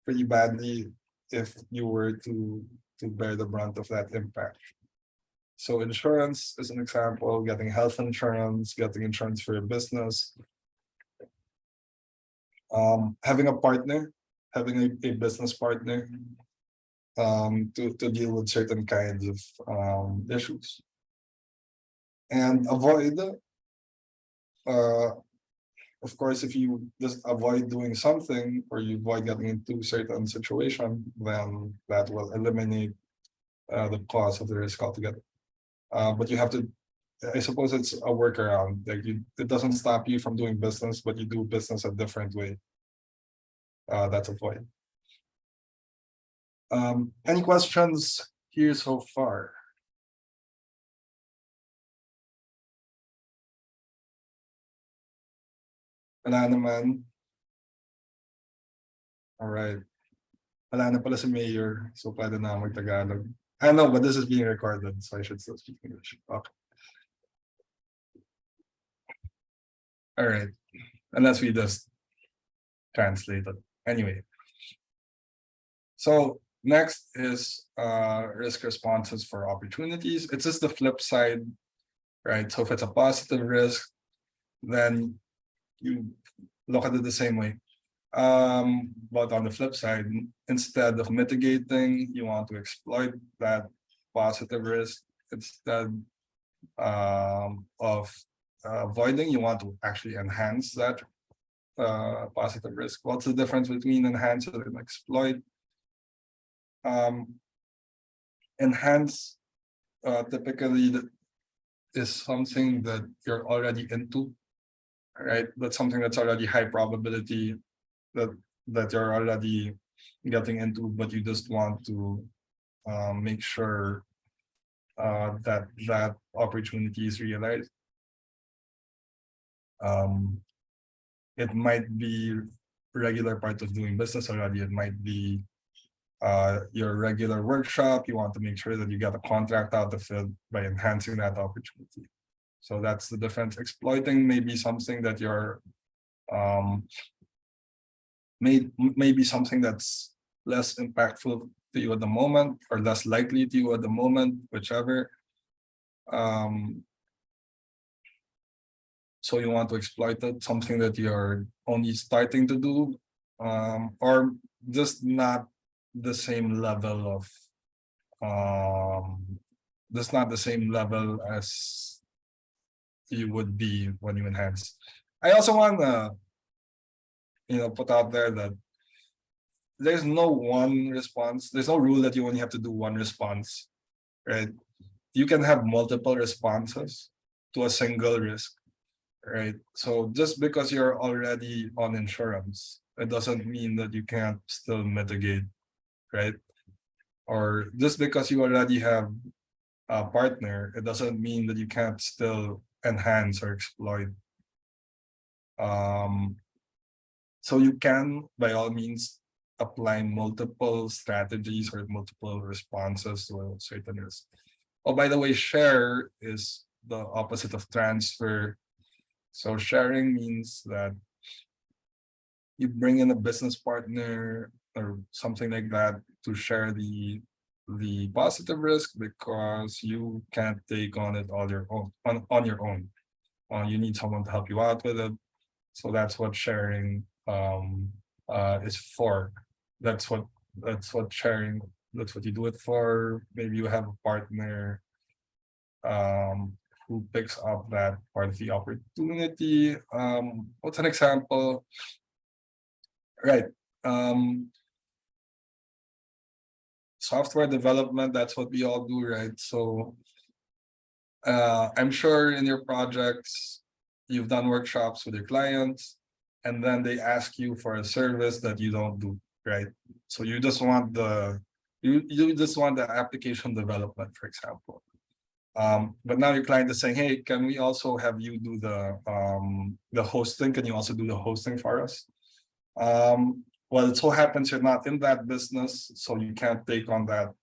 pretty badly if you were to bear the brunt of that impact. So insurance is an example, getting health insurance, getting insurance for your business, having a partner, having a business partner to deal with certain kinds of issues, and avoid of course, if you just avoid doing something, or you avoid getting into a certain situation, then that will eliminate the cause of the risk altogether. But you have to, I suppose it's a workaround. Like it doesn't stop you from doing business, but you do business a different way. That's a point. Any questions here so far? Wala naman. All right. Wala na pala si Mayor, so pwede na mag-Tagalog. I know, but this is being recorded, so I should still speak English. Okay. All right. Unless we just translate it. Anyway. So next is risk responses for opportunities. It's just the flip side, right? So if it's a positive risk, then you look at it the same way. But on the flip side, instead of mitigating, you want to exploit that positive risk. Instead of avoiding, you want to actually enhance that positive risk. What's the difference between enhance and exploit? Enhance typically is something that you're already into, right? That's something that's already high probability that you're already getting into, but you just want to make sure that opportunity is realized. It might be regular part of doing business already. It might be your regular workshop. You want to make sure that you get a contract out of it by enhancing that opportunity. So that's the difference. Exploiting may be something that you're maybe something that's less impactful to you at the moment or less likely to you at the moment, whichever. So you want to exploit it, something that you're only starting to do, or just not the same level of just not the same level as you would be when you enhance. I also want to put out there that there's no one response. There's no rule that you only have to do one response, right? You can have multiple responses to a single risk, right? So just because you're already on insurance, it doesn't mean that you can't still mitigate, right? Or just because you already have a partner, it doesn't mean that you can't still enhance or exploit. So you can, by all means, apply multiple strategies or multiple responses to a certain risk. Oh, by the way, share is the opposite of transfer. So sharing means that you bring in a business partner or something like that to share the positive risk because you can't take on it all your own on your own. You need someone to help you out with it. So that's what sharing is for. That's what sharing, that's what you do it for. Maybe you have a partner who picks up that part of the opportunity. What's an example? Right. Software development, that's what we all do, right? So I'm sure in your projects, you've done workshops with your clients, and then they ask you for a service that you don't do, right? So you just want the application development, for example. But now your client is saying, hey, can we also have you do the hosting? Can you also do the hosting for us? Well, it so happens you're not in that business, so you can't take on that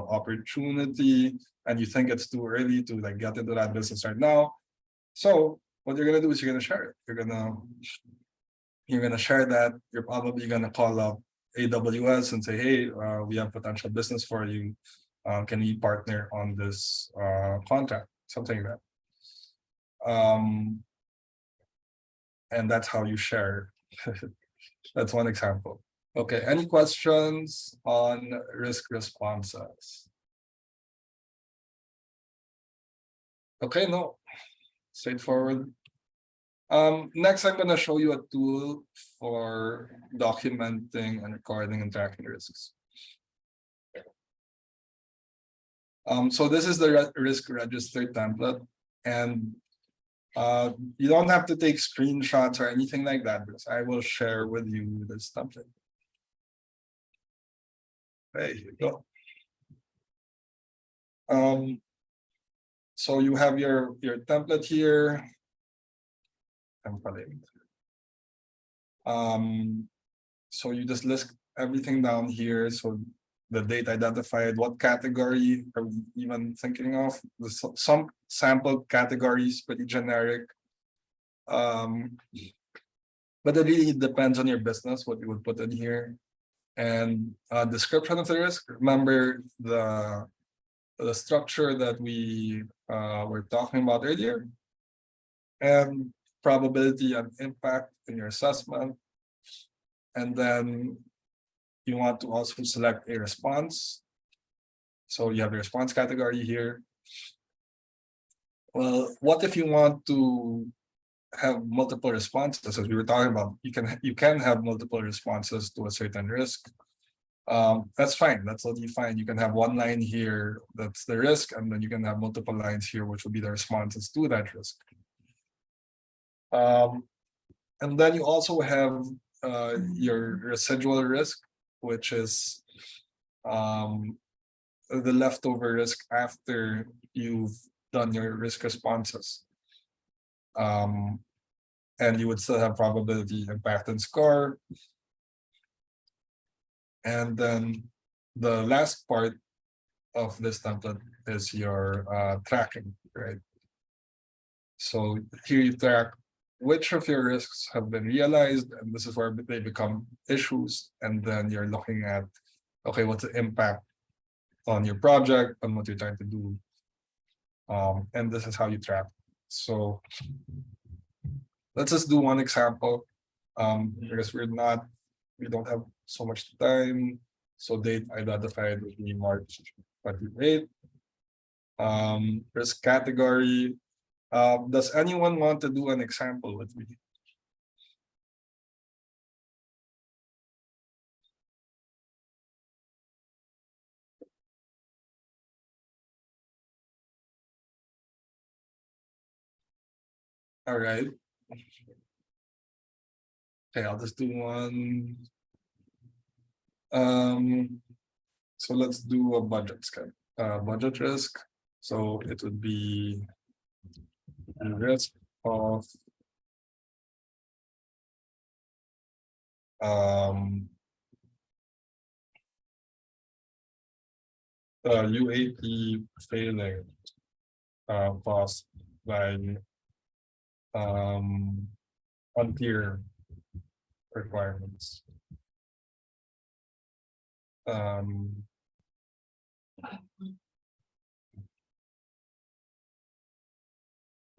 opportunity, and you think it's too early to like get into that business right now. So what you're gonna do is you're gonna share it. You're gonna share that. You're probably gonna call up AWS and say, hey, we have potential business for you. Can we partner on this contract? Something like that. And that's how you share. That's one example. Okay, any questions on risk responses? Okay, no, straightforward. Next, I'm going to show you a tool for documenting and recording and tracking risks. So this is the risk register template, and you don't have to take screenshots or anything like that, because I will share with you this template. There you go. So you have your template here. So you just list everything down here. So the date identified, what category are we even thinking of? Some sample categories, pretty generic. But it really depends on your business, what you would put in here. And description of the risk. Remember the structure that we were talking about earlier. And probability and impact in your assessment. And then you want to also select a response. So you have the response category here. Well, what if you want to have multiple responses? As we were talking about, you can have multiple responses to a certain risk. That's fine. That's totally fine. You can have one line here that's the risk, and then you can have multiple lines here, which will be the responses to that risk. And then you also have your residual risk, which is the leftover risk after you've done your risk responses. And you would still have probability, impact, and score. And then the last part of this template is your tracking, right? So here you track which of your risks have been realized, and this is where they become issues. And then you're looking at, okay, what's the impact on your project and what you're trying to do. And this is how you track. So let's just do one example, because we don't have so much time. So date identified would be March 28. Risk category. Does anyone want to do an example with me? All right. Okay, I'll just do one. So let's do a budget risk. So it would be a risk of UAP failing caused by unclear requirements.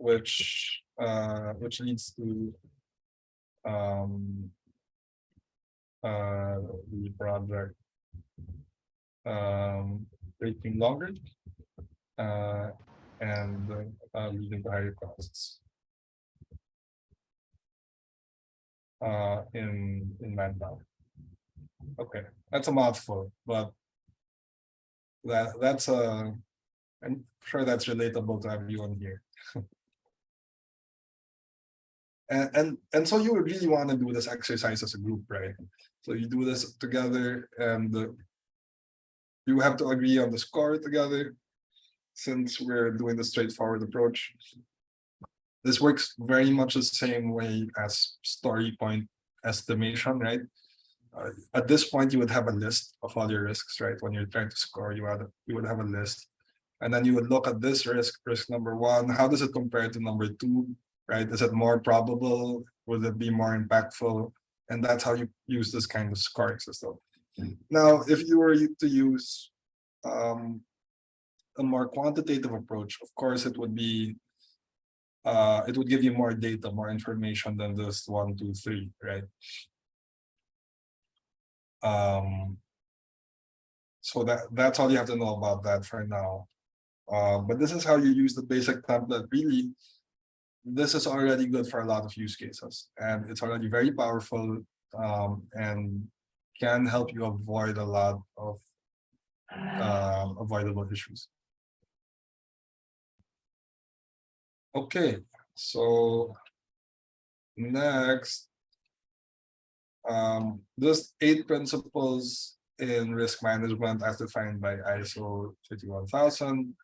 Which leads to the project taking longer and leading to higher costs in manpower. Okay, that's a mouthful, but that's I'm sure that's relatable to everyone here. And so you would really want to do this exercise as a group, right? So you do this together, and you have to agree on the score together. Since we're doing the straightforward approach, this works very much the same way as story point estimation, right? At this point, you would have a list of all your risks, right? When you're trying to score, you would have a list, and then you would look at this risk number one. How does it compare to number two, right? Is it more probable? Would it be more impactful? And that's how you use this kind of scoring system. Now, if you were to use a more quantitative approach, of course, it would give you more data, more information than just 1, 2, 3, right? So that's all you have to know about that for now. But this is how you use the basic template. Really, this is already good for a lot of use cases, and it's already very powerful, and can help you avoid a lot of avoidable issues. Okay, so next, just 8 principles in risk management as defined by ISO 51000.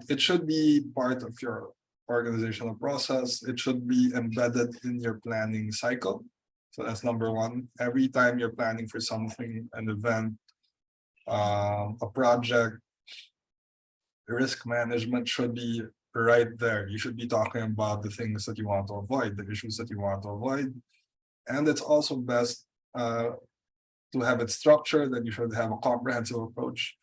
It should be part of your organizational process. It should be embedded in your planning cycle. So that's number one. Every time you're planning for something, an event, a project, risk management should be right there. You should be talking about the things that you want to avoid, the issues that you want to avoid. And it's also best to have it structured, and you should have a comprehensive approach.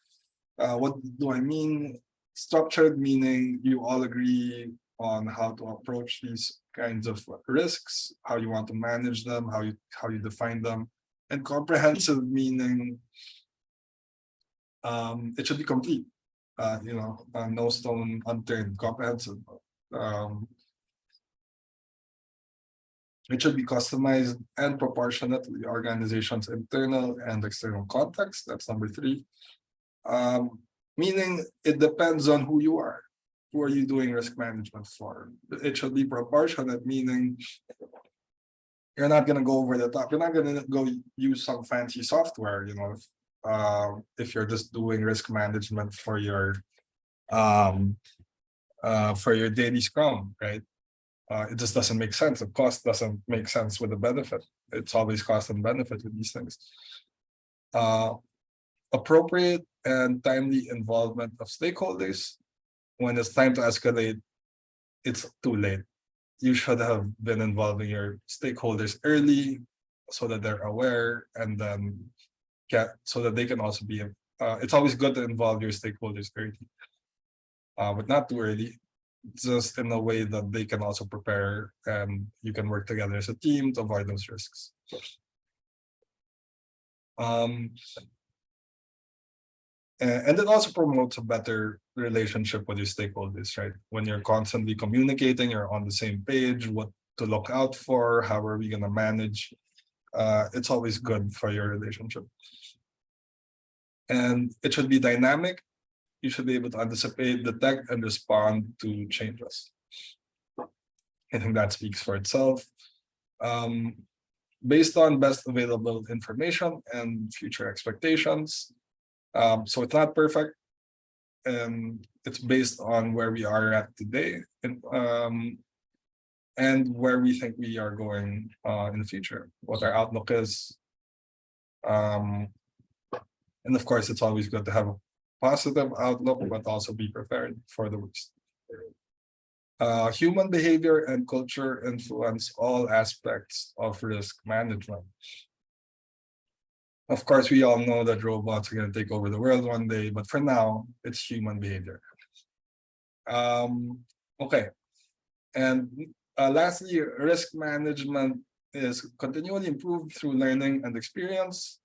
What do I mean? Structured meaning you all agree on how to approach these kinds of risks, how you want to manage them, how you define them. And comprehensive meaning it should be complete. No stone unturned, comprehensive. It should be customized and proportionate to the organization's internal and external context. That's number three. Meaning it depends on who you are. Who are you doing risk management for? It should be proportionate, meaning you're not gonna go over the top. You're not gonna go use some fancy software, if you're just doing risk management for your daily scrum, right? It just doesn't make sense. The cost doesn't make sense with the benefit. It's always cost and benefit with these things. Appropriate and timely involvement of stakeholders. When it's time to escalate, it's too late. You should have been involving your stakeholders early so that they're aware, and then so that they can also be. It's always good to involve your stakeholders early, but not too early. Just in a way that they can also prepare and you can work together as a team to avoid those risks. And it also promotes a better relationship with your stakeholders, right? When you're constantly communicating, you're on the same page, what to look out for, how are we going to manage. It's always good for your relationship. And it should be dynamic. You should be able to anticipate, detect, and respond to changes. I think that speaks for itself. Based on best available information and future expectations. So it's not perfect, and it's based on where we are at today, and where we think we are going in the future, what our outlook is. And of course, it's always good to have a positive outlook, but also be prepared for the worst. Human behavior and culture influence all aspects of risk management. Of course, we all know that robots are going to take over the world one day, but for now, it's human behavior. Okay. And lastly, risk management is continually improved through learning and experience.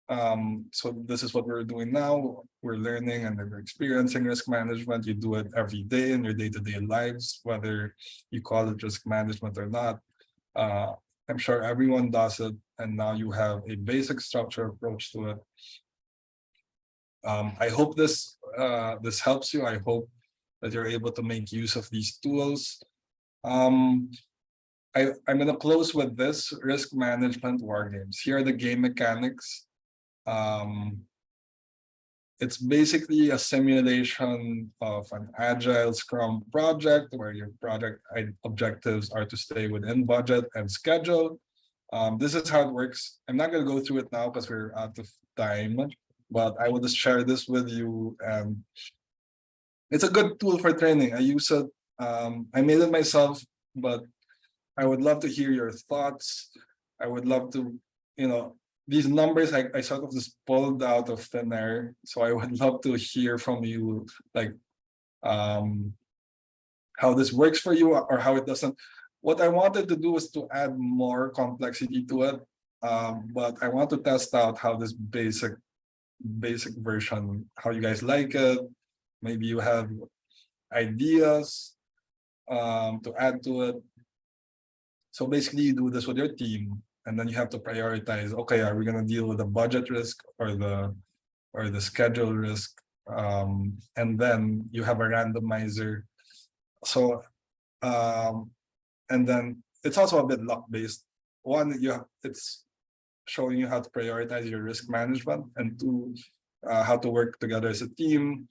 So this is what we're doing now. We're learning and we're experiencing risk management. You do it every day in your day-to-day lives, whether you call it risk management or not. I'm sure everyone does it, and now you have a basic structure approach to it. I hope this helps you. I hope that you're able to make use of these tools. I'm going to close with this: risk management war games. Here are the game mechanics. It's basically a simulation of an agile Scrum project where your project objectives are to stay within budget and schedule. This is how it works. I'm not going to go through it now because we're out of time, but I will just share this with you. And it's a good tool for training. I use it. I made it myself, but I would love to hear your thoughts. I would love to, these numbers I sort of just pulled out of thin air. So I would love to hear from you, like how this works for you or how it doesn't. What I wanted to do is to add more complexity to it. But I want to test out how this basic version, how you guys like it. Maybe you have ideas to add to it. So basically you do this with your team, and then you have to prioritize, okay, are we going to deal with the budget risk or the schedule risk? And then you have a randomizer. So and then it's also a bit luck based. One, it's showing you how to prioritize your risk management, and two, how to work together as a team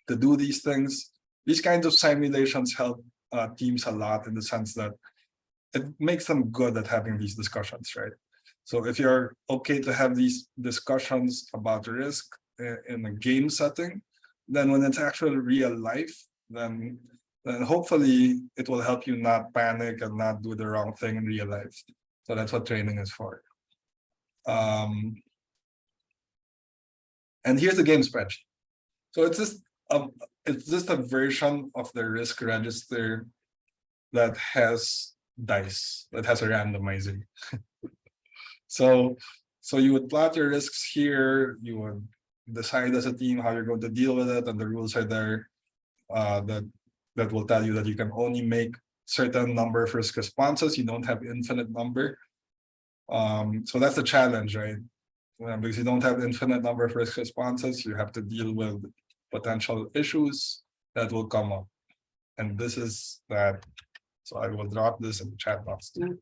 to do these things. These kinds of simulations help teams a lot, in the sense that it makes them good at having these discussions, right? So if you're okay to have these discussions about risk in a game setting, then when it's actual real life, then hopefully it will help you not panic and not do the wrong thing in real life. So that's what training is for. And here's the game spreadsheet. So it's just a version of the risk register that has dice, that has a randomizer. So you would plot your risks here. You would decide as a team how you're going to deal with it, and the rules are there that will tell you that you can only make certain number of risk responses. You don't have infinite number. So that's a challenge, right? Because you don't have infinite number of risk responses, you have to deal with potential issues that will come up. And this is that. So I will drop this in the chat box too.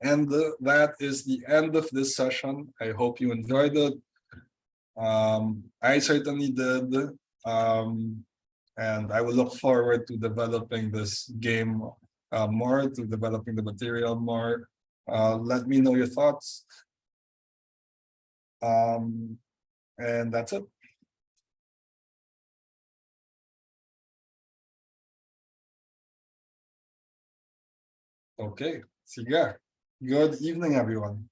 And that is the end of this session. I hope you enjoyed it. I certainly did. And I will look forward to developing this game more, to developing the material more. Let me know your thoughts. And that's it. Okay, sige. Good evening, everyone.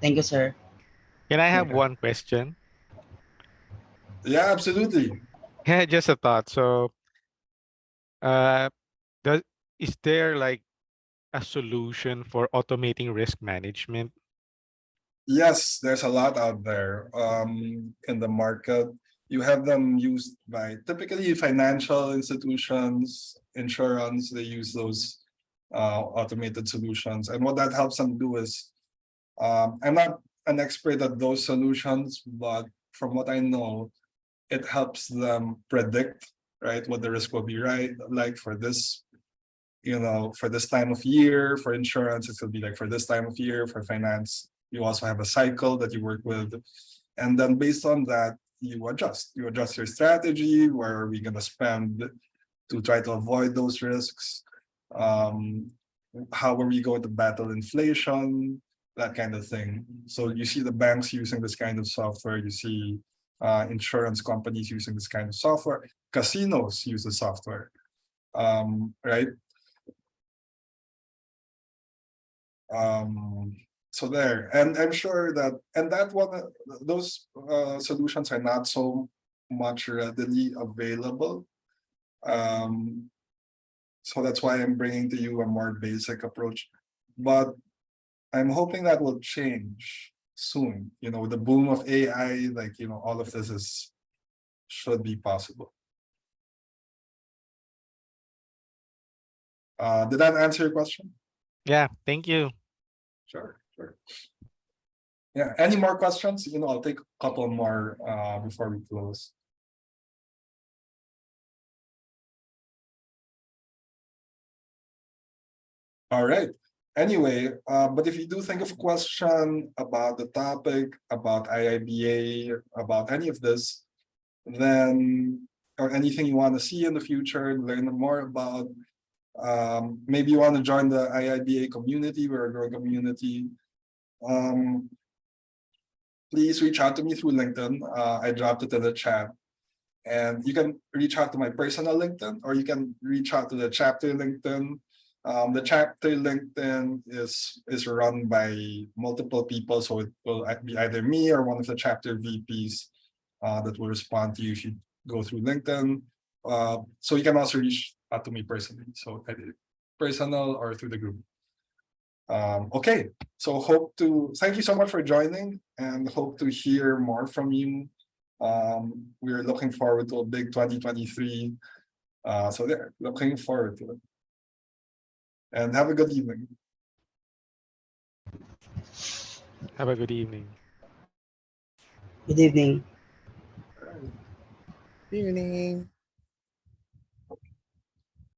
Thank you, sir. Can I have Okay. one question? Yeah, absolutely. Yeah, just a thought. So, does is there like a solution for automating risk management? Yes, there's a lot out there in the market. You have them used by typically financial institutions, insurance, they use those automated solutions. And what that helps them do is, I'm not an expert at those solutions, but from what I know, it helps them predict, right, what the risk will be, right, like for this, for this time of year. For insurance, it could be like for this time of year. For finance, you also have a cycle that you work with, and then based on that, you adjust your strategy. Where are we going to spend to try to avoid those risks? How are we going to battle inflation, that kind of thing. So you see the banks using this kind of software. You see insurance companies using this kind of software. Casinos use the software, right? So there, and I'm sure that, and that one, those solutions are not so much readily available. So that's why I'm bringing to you a more basic approach, but I'm hoping that will change soon. With the boom of AI, like, all of this should be possible. Did that answer your question? Yeah, thank you. Sure. Yeah, any more questions? I'll take a couple more before we close. All right. Anyway, but if you do think of a question about the topic, about IIBA, about any of this, then, or anything you want to see in the future, learn more about, maybe you want to join the IIBA community. We're a growing community. Please reach out to me through LinkedIn. I dropped it in the chat. And you can reach out to my personal LinkedIn, or you can reach out to the chapter LinkedIn. The chapter LinkedIn is run by multiple people, so it will be either me or one of the chapter VPs that will respond to you if you go through LinkedIn. So you can also reach out to me personally, so either personal or through the group. Okay, so thank you so much for joining, and hope to hear more from you. We're looking forward to a big 2023. So there, looking forward to it. And have a good evening. Have a good evening. Good evening. Evening.